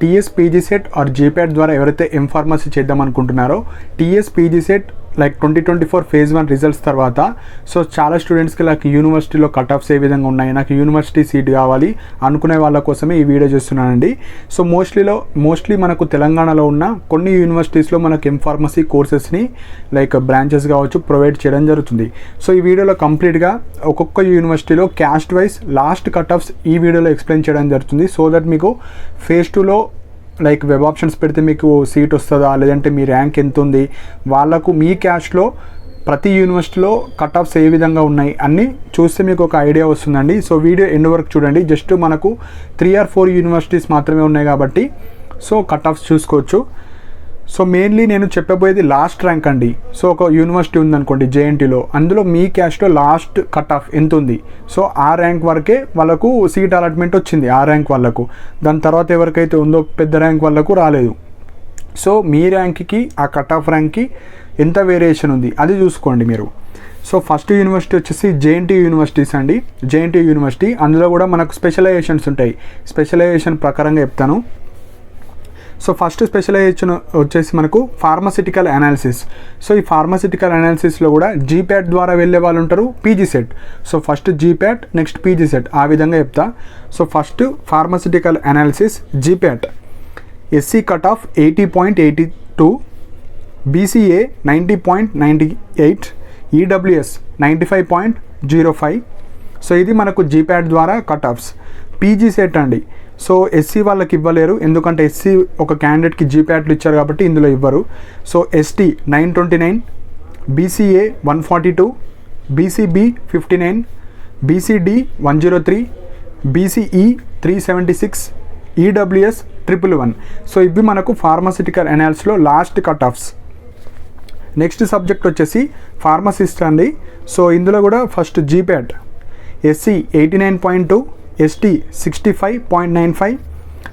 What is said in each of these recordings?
TS PG CET or GPAT ద్వారా ఎవరైతే M pharmacy చేద్దాం అనుకుంటున్నారో TS PG CET like 2024 phase 1 results తర్వాత సో చాలా స్టూడెంట్స్కి నాకు యూనివర్సిటీలో కట్ ఆఫ్స్ ఏ విధంగా ఉన్నాయి, నాకు యూనివర్సిటీ సీట్ కావాలి అనుకునే వాళ్ళ కోసమే ఈ వీడియో చేస్తున్నానండి. సో మోస్ట్లీ మనకు తెలంగాణలో ఉన్న కొన్ని యూనివర్సిటీస్లో మనకు ఎంఫార్మసీ కోర్సెస్ని లైక్ బ్రాంచెస్ కావచ్చు ప్రొవైడ్ చేయడం జరుగుతుంది. సో ఈ వీడియోలో కంప్లీట్గా ఒక్కొక్క యూనివర్సిటీలో caste wise last cut offs ఈ వీడియోలో ఎక్స్ప్లెయిన్ చేయడం జరుగుతుంది. సో దట్ మీకు ఫేజ్ 2లో లైక్ వెబ్ ఆప్షన్స్ పెడితే మీకు సీట్ వస్తుందా, లేదంటే మీ ర్యాంక్ ఎంత ఉంది, వాళ్ళకు మీ క్యాస్ట్లో ప్రతి యూనివర్సిటీలో కట్ ఆఫ్స్ ఏ విధంగా ఉన్నాయి అన్నీ చూస్తే మీకు ఒక ఐడియా వస్తుందండి. సో వీడియో ఎండ్ వరకు చూడండి. జస్ట్ మనకు 3 or 4 యూనివర్సిటీస్ మాత్రమే ఉన్నాయి కాబట్టి సో కట్ ఆఫ్స్ చూసుకోవచ్చు. సో మెయిన్లీ నేను చెప్పబోయేది లాస్ట్ ర్యాంక్ అండి. సో ఒక యూనివర్సిటీ ఉందనుకోండి జేఎన్టీలో, అందులో మీ క్యాస్ట్లో లాస్ట్ కట్ ఆఫ్ ఎంత ఉంది, సో ఆ ర్యాంక్ వరకే వాళ్ళకు సీట్ అలాట్మెంట్ వచ్చింది ఆ ర్యాంక్ వాళ్ళకు. దాని తర్వాత ఎవరికైతే ఉందో పెద్ద ర్యాంక్ వాళ్ళకు రాలేదు. సో మీ ర్యాంక్కి ఆ కట్ ఆఫ్ ర్యాంక్కి ఎంత వేరియేషన్ ఉంది అది చూసుకోండి మీరు. సో ఫస్ట్ యూనివర్సిటీ వచ్చేసి జేఎన్టీ యూనివర్సిటీస్ అండి. జేఎన్టీ యూనివర్సిటీ అందులో కూడా మనకు స్పెషలైజేషన్స్ ఉంటాయి. స్పెషలైజేషన్ ప్రకారంగా చెప్తాను. సో ఫస్ట్ స్పెషలైజేషన్ వచ్చేసి మనకు ఫార్మాసిటికల్ అనాలిసిస్. సో ఈ ఫార్మాసిటికల్ అనాలిసిస్లో కూడా జీప్యాట్ ద్వారా వెళ్ళే వాళ్ళు ఉంటారు, PG set. So first జీప్యాట్ next PG set ఆ విధంగా చెప్తా. So first pharmaceutical analysis జీప్యాట్ SC cut off 80.82, BCA 90.98, EWS 95.05. So ఇది మనకు జీప్యాట్ ద్వారా కట్ ఆఫ్స్. పీజీ సెట్ అండి. సో ఎస్సీ వాళ్ళకి ఇవ్వలేరు, ఎందుకంటే ఎస్సీ ఒక క్యాండిడేట్కి జీప్యాట్లు ఇచ్చారు కాబట్టి ఇందులో ఇవ్వరు. So ST 929, BCA 142, BCB 59, BCD 103, BCE 376, EWS 111. So ఇవి మనకు ఫార్మాసిటికల్ అనాలిసిస్లో last cut offs. Next subject వచ్చేసి ఫార్మసిస్ట్ అండి. సో ఇందులో కూడా first GPAT SC 89.2, ST 65.95,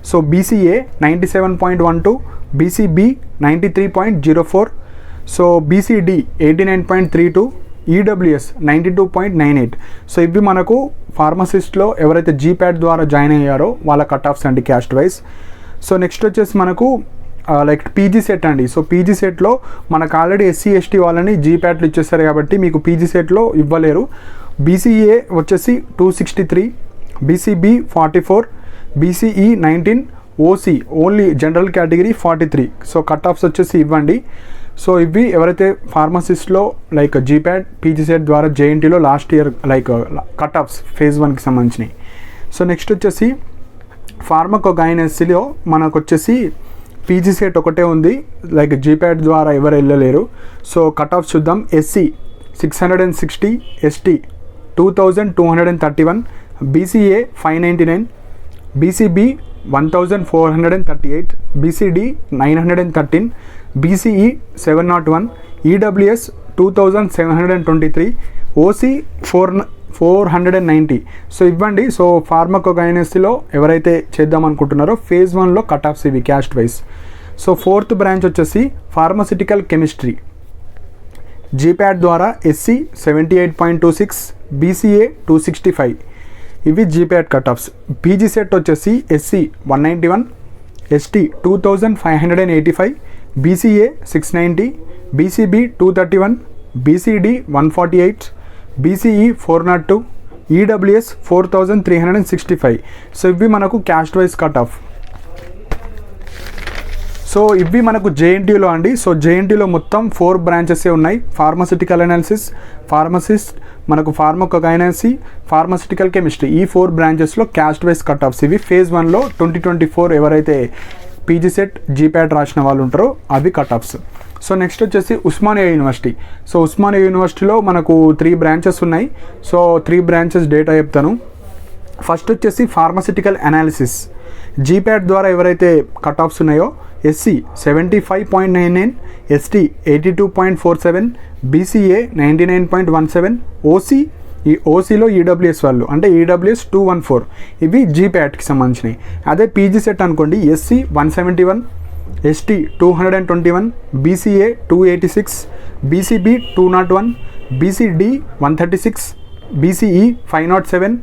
so BCA 97.12, BCB 93.04, so BCD 89.32, EWS 92.98. So ఇవి మనకు ఫార్మసిస్ట్లో ఎవరైతే జీప్యాట్ ద్వారా జాయిన్ అయ్యారో వాళ్ళ కట్ ఆఫ్స్ అండి క్యాస్ట్ వైజ్. సో నెక్స్ట్ వచ్చేసి మనకు లైక్ పీజీ సెట్ అండి. సో పీజీ సెట్లో మనకు ఆల్రెడీ ఎస్సీ ఎస్టీ వాళ్ళని జీప్యాట్లు ఇచ్చేస్తారు కాబట్టి మీకు పీజీ సెట్లో ఇవ్వలేరు. బీసీఏ వచ్చేసి 263, BCB 44, BCE 19, OC only general category 43. So cut offs వచ్చేసి ఇవ్వండి. సో ఇవి ఎవరైతే ఫార్మసిస్ట్లో లైక్ జీప్యాట్ పీజీ సెట్ ద్వారా జేఎన్టీలో last year like cut offs phase 1కి సంబంధించినవి. సో నెక్స్ట్ వచ్చేసి ఫార్మకోగైనసీలో మనకు వచ్చేసి పీజీ సెట్ ఒకటే ఉంది, లైక్ జీప్యాట్ ద్వారా ఎవరు వెళ్ళలేరు. సో కట్ ఆఫ్స్ చూద్దాం. SC 660, ST 2231, BCA 599, BCB 1438, BCD 913, BCE 701, EWS 2723, OC 490. So ఇవ్వండి. సో ఫార్మకోగైనసీలో ఎవరైతే చేద్దాం అనుకుంటున్నారో ఫేజ్ 1లో కట్ ఆఫ్స్ ఇవి caste wise. So fourth branch వచ్చేసి ఫార్మసిటికల్ కెమిస్ట్రీ. జీప్యాట్ ద్వారా ఎస్సీ 78.26, బీసీఏ 265. ఇవి GPAT cut offs. PG set వచ్చేసి SC 191, ST 2585, BCA 690, BCB 231, BCD 148, BCE 402, EWS 4365. So ఇవి మనకు caste wise cut of. So ఇవి మనకు జేఎన్టీలో అండి. సో జేఎన్టీలో మొత్తం 4 బ్రాంచెసే ఉన్నాయి. ఫార్మాసిటికల్ అనాలిసిస్, ఫార్మసిస్ట్, మనకు ఫార్మకోగైనసీ, ఫార్మాసిటికల్ కెమిస్ట్రీ, ఈ 4 బ్రాంచెస్లో క్యాస్ట్ వైజ్ కట్ ఆఫ్స్ ఇవి. ఫేజ్ 1లో 2024 ఎవరైతే పీజీ సెట్ జీప్యాట్ రాసిన వాళ్ళు ఉంటారో అవి కట్ ఆఫ్స్. సో నెక్స్ట్ వచ్చేసి ఉస్మానియా యూనివర్సిటీ. సో ఉస్మానియా యూనివర్సిటీలో మనకు 3 బ్రాంచెస్ ఉన్నాయి. సో 3 బ్రాంచెస్ డేటా చెప్తాను. ఫస్ట్ వచ్చేసి ఫార్మాసిటికల్ అనాలిసిస్. జీప్యాట్ ద్వారా ఎవరైతే కట్ ఆఫ్స్ ఉన్నాయో ఎస్సీ 75.99, ఎస్టీ 82.47, బీసీఏ 99.17, ఓసీ ఈ ఓసీలో ఈడబ్ల్యూఎస్ వాళ్ళు అంటే ఈడబ్ల్యూఎస్ 214. ఇవి జీప్యాట్కి సంబంధించినవి. అదే పీజీ సెట్ అనుకోండి SC 171, ST 221, BCA 286, BCB 201, BCD 136, BCE 507,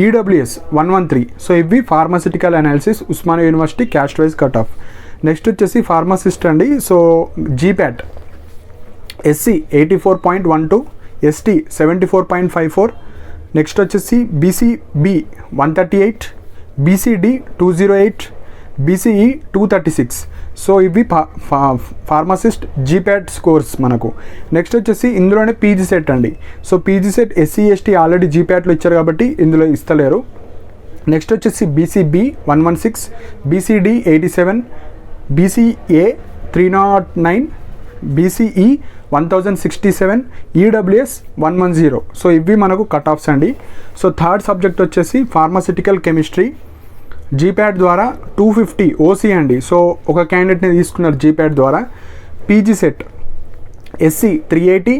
EWS 113. So ఇవి pharmaceutical analysis Osmania university caste wise cut off. Next వచ్చేసి ఫార్మసిస్ట్ అండి. So GPAT SC 84.12, ST 74.54. Next వచ్చేసి బీసీబీ 138, బీసీడీ 208, బీసీఈ 236. సో ఇవి ఫార్మసిస్ట్ జీప్యాట్ స్కోర్స్ మనకు. Next వచ్చేసి ఇందులోనే PG set అండి. So PG set SC ST already జీప్యాట్లో ఇచ్చారు కాబట్టి ఇందులో ఇస్తలేరు. నెక్స్ట్ వచ్చేసి BCB 116, BCD 87, BCA 309, BCE 1067, EWS 110. So ఇవి మనకు కట్ ఆఫ్స్ అండి. సో థర్డ్ సబ్జెక్ట్ వచ్చేసి ఫార్మాసిటికల్ కెమిస్ట్రీ. జీప్యాట్ ద్వారా 250 ఓసీ అండి. సో ఒక క్యాండిడేట్ని తీసుకున్నారు జీప్యాట్ ద్వారా. PG set SC 380,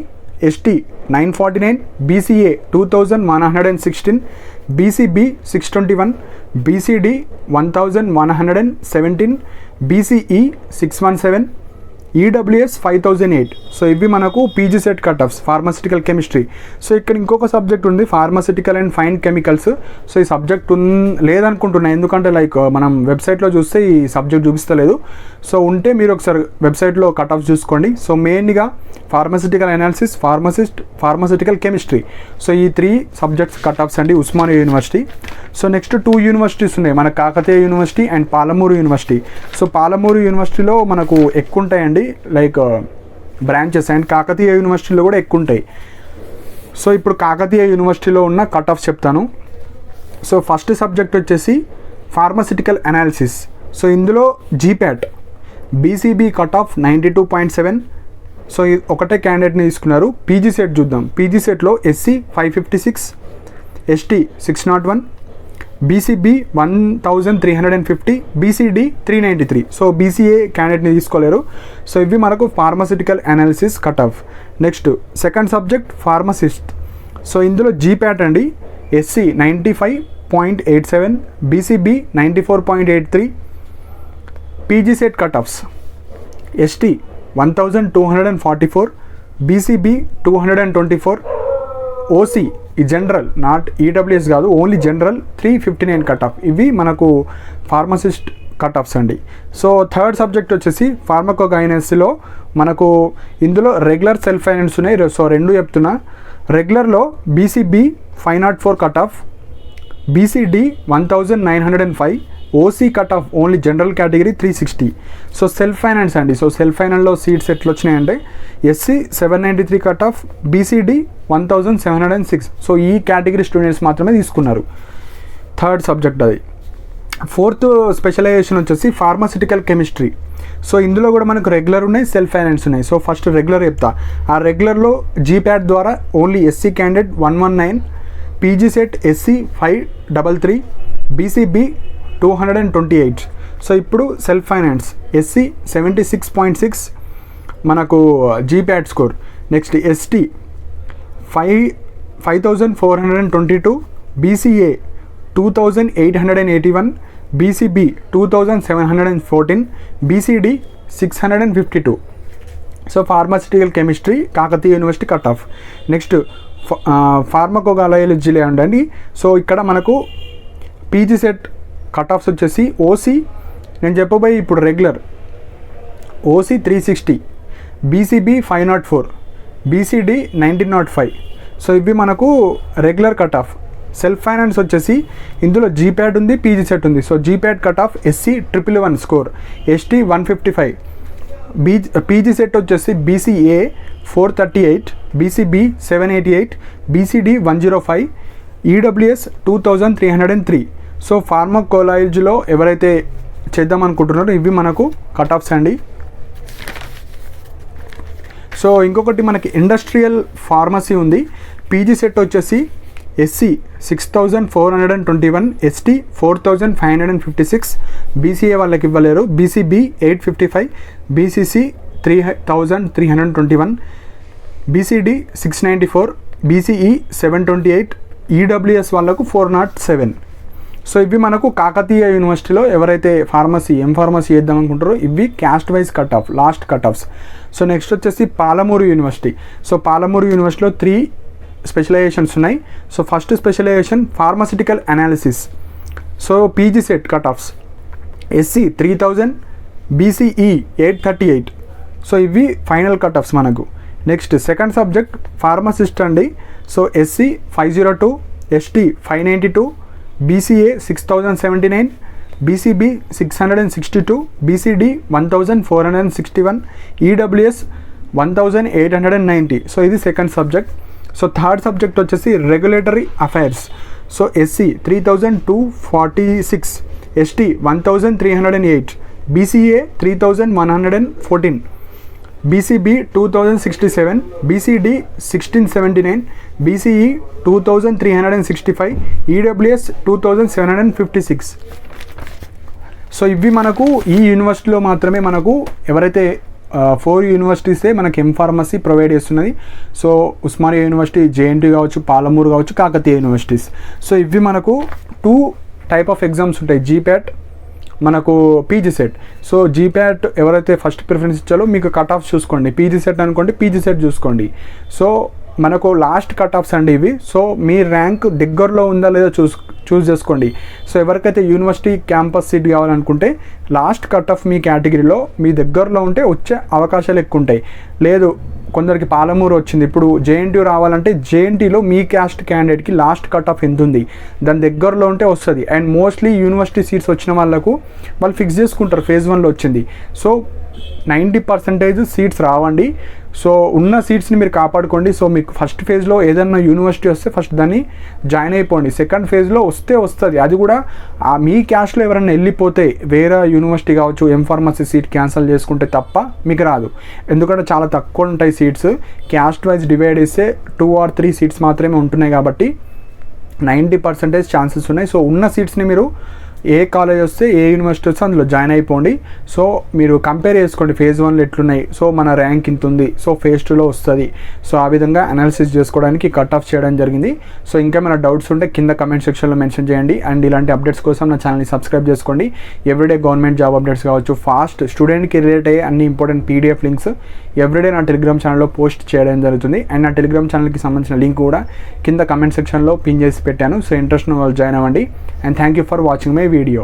ST 949, BCA 2116, BCB 621, BCD 1117, BCE 617, EWS 5008. So ఇవి మనకు PG set cut offs pharmaceutical chemistry. So ఇక్కడ ఇంకొక సబ్జెక్ట్ ఉంది pharmaceutical and fine chemicals. So ఈ సబ్జెక్ట్ లేదనుకుంటున్నాను, ఎందుకంటే లైక్ మనం వెబ్సైట్లో చూస్తే ఈ సబ్జెక్ట్ చూపిస్తలేదు. సో ఉంటే మీరు ఒకసారి వెబ్సైట్లో కట్ ఆఫ్స్ చూసుకోండి. సో మెయిన్గా pharmaceutical analysis, pharmaceutical chemistry. So ఈ 3 సబ్జెక్ట్స్ కట్ ఆఫ్స్ అండి Osmania university. So next 2 universities ఉన్నాయి, మన Kakatiya university and Palamuru university. So Palamuru యూనివర్సిటీలో మనకు ఎక్కువ ఉంటాయండి లైక్ బ్రాంచెస్, అండ్ కాకతీయ యూనివర్సిటీలో కూడా ఎక్కువ ఉంటాయి. సో ఇప్పుడు కాకతీయ యూనివర్సిటీలో ఉన్న కట్ ఆఫ్స్ చెప్తాను. సో ఫస్ట్ సబ్జెక్ట్ వచ్చేసి ఫార్మాసిటికల్ అనాలిసిస్. సో ఇందులో GPAT BCB cut off 92.7. So ఒకటే క్యాండిడేట్ని తీసుకున్నారు. పీజీ సెట్ చూద్దాం. పీజీ సెట్లో SC 556, ST 601, BCB 1350, BCD 393. So BCA క్యాండిడేట్ని తీసుకోలేరు. సో ఇవి మనకు pharmaceutical analysis cut off. Next second subject pharmacist. So ఇందులో జీప్యాట్ అండి SC 95.87, BCB 94.83, PG set cut offs ST 1244, BCB 224, OC ఈ జనరల్ నాట్ ఈడబ్ల్యూఎస్ కాదు, ఓన్లీ జనరల్ 359 కట్ ఆఫ్. ఇవి మనకు ఫార్మసిస్ట్ కట్ ఆఫ్స్ అండి. సో థర్డ్ సబ్జెక్ట్ వచ్చేసి ఫార్మకోగైనసీలో మనకు ఇందులో రెగ్యులర్ సెల్ఫ్ ఫైనాన్స్ ఉన్నాయి. సో 2 చెప్తున్నా. రెగ్యులర్లో BCB 504 cut off, BCD 1905, OC cut off only general category 360. So self finance అండి. సో సెల్ఫ్ ఫైనాన్స్లో సీట్స్ ఎట్లా వచ్చినాయంటే SC 793 cut off, BCD 1706. So ఈ కేటగిరీ స్టూడెంట్స్ మాత్రమే తీసుకున్నారు. థర్డ్ సబ్జెక్ట్ అది. ఫోర్త్ స్పెషలైజేషన్ వచ్చేసి ఫార్మాసిటికల్ కెమిస్ట్రీ. సో ఇందులో కూడా మనకు రెగ్యులర్ ఉన్నాయి, సెల్ఫ్ ఫైనాన్స్ ఉన్నాయి. సో ఫస్ట్ రెగ్యులర్ చెప్తా. ఆ రెగ్యులర్లో జీప్యాట్ ద్వారా only SC candidate 119, PG set SC 533, BCB 228. So ఇప్పుడు సెల్ఫ్ ఫైనాన్స్ ఎస్సీ 76.6 మనకు GPAT score. Next ST 5422, BCA 2881, BCB 2714, BCD 652. So pharmaceutical chemistry Kakatiya university cut off. Next pharmacology అండి. So ఇక్కడ మనకు PG set cut offs వచ్చేసి OC నేను చెప్పబోయి ఇప్పుడు regular OC 360, BCB 504, BCD 1905. So ఇవి మనకు regular cut off. Self finance వచ్చేసి ఇందులో జీప్యాట్ ఉంది, పీజీ సెట్ ఉంది. So GPAT cut off SC 111 score, ST 155, PG set వచ్చేసి BCA 438, BCB 788, BCD 105, EWS 2303. So ఫార్మకోలాజీలో ఎవరైతే చేద్దాం అనుకుంటున్నారో ఇవి మనకు కట్ ఆఫ్స్ అండి. సో ఇంకొకటి మనకి ఇండస్ట్రియల్ ఫార్మసీ ఉంది. పీజీ సెట్ వచ్చేసి ఎస్సీ 6421, ఎస్టీ 4556, బీసీఏ వాళ్ళకి ఇవ్వలేరు, BCB 855, BCC 3321, BCD 694, BCE 728, EWS వాళ్ళకు 407. సో ఇవి మనకు కాకతీయ యూనివర్సిటీలో ఎవరైతే ఎంఫార్మసీ చేద్దాం అనుకుంటారో ఇవి caste wise cut off, last cut offs. So next వచ్చేసి పాలమూరు యూనివర్సిటీ. సో పాలమూరు యూనివర్సిటీలో 3 స్పెషలైజేషన్స్ ఉన్నాయి. So first specialization pharmaceutical analysis. So PG set cut offs SC 3000, BCE 838. So ఇవి ఫైనల్ కట్ ఆఫ్స్ మనకు. నెక్స్ట్ సెకండ్ సబ్జెక్ట్ ఫార్మసిస్ట్ అండి. So SC 502, ST 592, BCA 6079, BCB 662, BCD 1461, EWS 1890. So ఇది second subject. So third subject వచ్చేసి regulatory affairs. So SC 3246, ST 1308, BCA 3114, BCB 2067, BCD 1679, BCE 2365, EWS 2756. So ఇవి మనకు ఈ యూనివర్సిటీలో మాత్రమే మనకు ఎవరైతే 4 యూనివర్సిటీసే మనకి ఎంఫార్మసీ ప్రొవైడ్ చేస్తున్నది. సో ఉస్మానియా యూనివర్సిటీ, జేఎన్టీ కావచ్చు, పాలమూరు కావచ్చు, కాకతీయ యూనివర్సిటీస్. సో ఇవి మనకు 2 టైప్ ఆఫ్ ఎగ్జామ్స్ ఉంటాయి, జీప్యాట్ మనకు పీజీ సెట్. సో జీప్యాట్ ఎవరైతే ఫస్ట్ ప్రిఫరెన్స్ ఇచ్చారో మీకు కట్ ఆఫ్ చూసుకోండి. పీజీ సెట్ అనుకోండి, పీజీ సెట్ చూసుకోండి. సో మనకు లాస్ట్ కట్ ఆఫ్స్ అండి ఇవి. సో మీ ర్యాంక్ దగ్గరలో ఉందా లేదా చూస్ చేసుకోండి. సో ఎవరికైతే యూనివర్సిటీ క్యాంపస్ సీట్ కావాలనుకుంటే లాస్ట్ కట్ ఆఫ్ మీ కేటగిరీలో మీ దగ్గరలో ఉంటే వచ్చే అవకాశాలు ఎక్కువ ఉంటాయి. లేదు కొందరికి పాలమూరు వచ్చింది, ఇప్పుడు జేఎన్టీ రావాలంటే జేఎన్టీలో మీ క్యాస్ట్ క్యాండిడేట్కి లాస్ట్ కట్ ఆఫ్ ఎంత ఉంది దాని దగ్గరలో ఉంటే వస్తుంది. అండ్ మోస్ట్లీ యూనివర్సిటీ సీట్స్ వచ్చిన వాళ్ళకు వాళ్ళు ఫిక్స్ చేసుకుంటారు ఫేజ్ 1లో వచ్చింది. సో 90% సీట్స్ రావండి. సో ఉన్న సీట్స్ని మీరు కాపాడుకోండి. సో మీకు ఫస్ట్ ఫేజ్లో ఏదైనా యూనివర్సిటీ వస్తే ఫస్ట్ దాన్ని జాయిన్ అయిపోండి. సెకండ్ ఫేజ్లో వస్తుంది, అది కూడా మీ క్యాస్ట్లో ఎవరైనా వెళ్ళిపోతే వేరే యూనివర్సిటీ కావచ్చు ఎంఫార్మసీ సీట్ క్యాన్సిల్ చేసుకుంటే తప్ప మీకు రాదు. ఎందుకంటే చాలా తక్కువ ఉంటాయి సీట్స్, క్యాస్ట్ వైజ్ డివైడ్ చేస్తే 2 or 3 సీట్స్ మాత్రమే ఉంటున్నాయి కాబట్టి 90% ఛాన్సెస్ ఉన్నాయి. సో ఉన్న సీట్స్ని మీరు ఏ కాలేజ్ వస్తే ఏ యూనివర్సిటీ వస్తే అందులో జాయిన్ అయిపోండి. సో మీరు కంపేర్ చేసుకోండి ఫేజ్ 1లో ఎట్లున్నాయి, సో మన ర్యాంక్ ఇంత ఉంది, సో ఫేజ్ 2లో వస్తుంది. సో ఆ విధంగా అనాలిసిస్ చేసుకోవడానికి కట్ ఆఫ్ చేయడం జరిగింది. సో ఇంకా మన డౌట్స్ ఉంటే కింద కమెంట్ సెక్షన్లో మెన్షన్ చేయండి. అండ్ ఇలాంటి అప్డేట్స్ కోసం నా ఛానల్ని సబ్స్క్రైబ్ చేసుకోండి. ఎవ్రీడే గవర్నమెంట్ జాబ్ అప్డేట్స్ కావచ్చు, ఫాస్ట్ స్టూడెంట్కి రిలేట్ అయ్యే అన్ని ఇంపార్టెంట్ పీడిఎఫ్ లింక్స్ ఎవ్రీడే నా టెలిగ్రామ్ ఛానల్లో పోస్ట్ చేయడం జరుగుతుంది. అండ్ నా టెలిగ్రామ్ ఛానల్కి సంబంధించిన లింక్ కూడా కింద కమెంట్ సెక్షన్లో పిన్ చేసి పెట్టాను. సో ఇంట్రెస్ట్ ఉన్న వాళ్ళు జాయిన్ అవ్వండి. And thank you for watching my video.